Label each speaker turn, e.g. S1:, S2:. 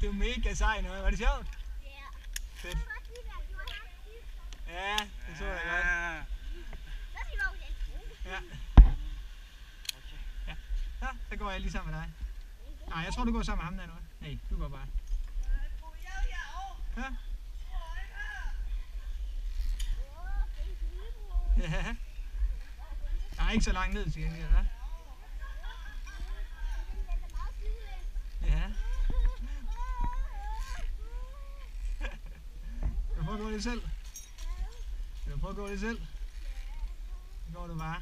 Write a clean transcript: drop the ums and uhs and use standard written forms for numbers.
S1: det er mega sej noget. Var det sjovt?
S2: Ja.
S1: Fedt. Ja, det så jeg godt. Ja. Ja. Så går jeg lige sammen med dig. Nej, jeg tror du går sammen med ham der nu. Nej, du går bare. Ja. Ja. Der er ikke så langt ned til gengæld, hva'? Ja. Vil du prøve at gå lidt selv? Vil du prøve at gå lidt selv? Så går du bare.